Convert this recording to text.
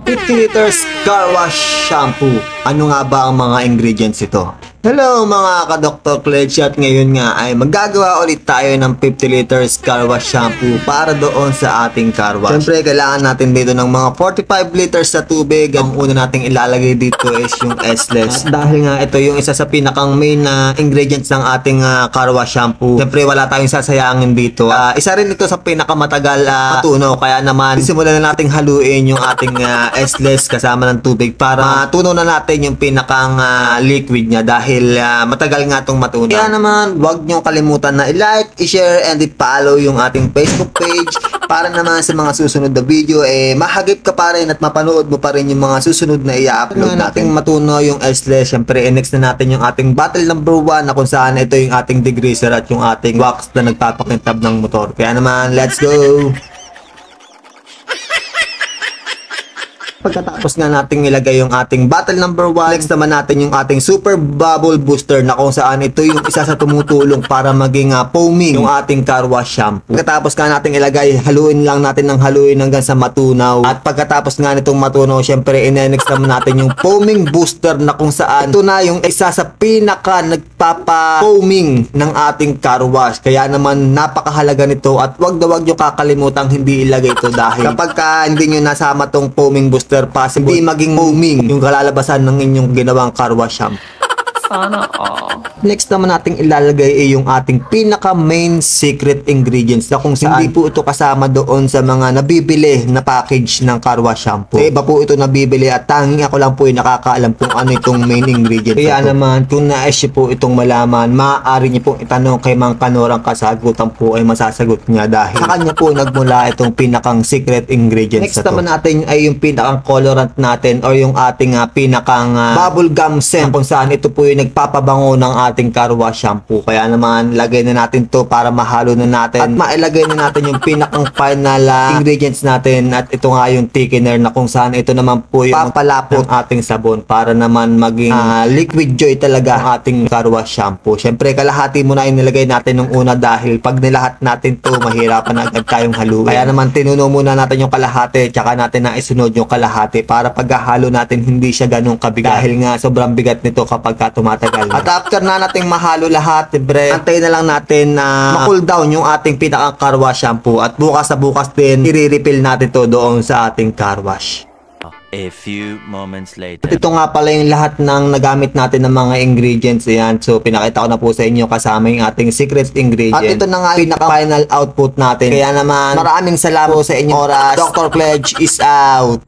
50 liters car wash shampoo. Ano nga ba ang mga ingredients ito? Hello mga ka-Dr. Cledge, at ngayon nga ay maggagawa ulit tayo ng 50 liters car wash shampoo para doon sa ating car wash. Siyempre kailangan natin dito ng mga 45 liters sa tubig. Ang una nating ilalagay dito is yung S-less. At dahil nga ito yung isa sa pinakang main na ingredients ng ating car wash shampoo, siyempre wala tayong sasayangin dito. Isa rin ito sa pinakamatagal matunaw, kaya naman simulan na nating haluin yung ating S-less kasama ng tubig para matunaw na natin yung pinakang liquid niya dahil matagal nga itong matunaw. Kaya naman, huwag nyo kalimutan na i-like, i-share, and i-follow yung ating Facebook page para naman sa mga susunod na video, mahagip ka pa rin at mapanood mo pa rin yung mga susunod na i-upload natin. Matunaw yung S-less, syempre, next na natin yung ating bottle number 1 na kung saan ito yung ating degreaser at yung ating wax na nagpapakintab ng motor. Kaya naman, let's go! Pagkatapos nga nating ilagay yung ating bottle number 1, next naman natin yung ating super bubble booster na kung saan ito yung isa sa tumutulong para maging foaming yung ating car wash shampoo. Pagkatapos nga nating ilagay, haluin lang natin ng haluin hanggang sa matunaw. At pagkatapos nga nitong matunaw, syempre next naman natin yung foaming booster na kung saan ito na yung isa sa pinaka nagpapa-foaming ng ating car wash. Kaya naman napakahalaga nito at wag nyo kakalimutang hindi ilagay ito dahil kapag hindi nyo nasama tong foaming booster, possible hindi maging foaming yung kalalabasan ng inyong ginawang car wash shampoo. Sana all. Next naman nating ilalagay ay yung ating pinaka main secret ingredients na kung saan hindi po ito kasama doon sa mga nabibili na package ng car wash shampoo. Iba po ito nabibili at tanging ako lang po yung nakakaalam kung ano itong main ingredients. Kaya naman kung nais niyo po itong malaman, maaari niyo pong itanong kay Mang Kanorang, kasagutan po ay masasagot niya dahil sa kanya po nagmula itong pinakang secret ingredients. Next naman natin ay yung pinakang colorant natin or yung ating pinakang bubble gum scent kung saan ito po yung nagpapabango ng ating car wash shampoo. Kaya naman lagay na natin to para mahalo na natin at mailagay na natin yung pinakang final ingredients natin, at ito nga yung thickener na kung saan ito naman po yung papalapot ng ating sabon para naman maging liquid joy talaga ang ating car wash shampoo. Syempre kalahati muna yung nilagay natin nung una dahil pag nilahat natin to mahirapan na agad tayong haluin. Kaya naman tinuno muna natin yung kalahati tsaka natin na isunod yung kalahati para paghahalo natin hindi siya ganun kabigat dahil nga sobrang bigat nito kapag tumatagal. At after na nating mahalo lahat, siyempre, antayin na lang natin na ma-cool down yung ating pinakang car wash shampoo at bukas sa bukas din, i-refill natin to doon sa ating car wash. A few moments later. At ito nga pala yung lahat ng nagamit natin ng mga ingredients. Ayan. So, pinakita ko na po sa inyo kasama yung ating secret ingredient. At ito na nga yung pinaka-final output natin. Kaya naman, maraming salamat sa inyo oras. Dr. Pledge is out.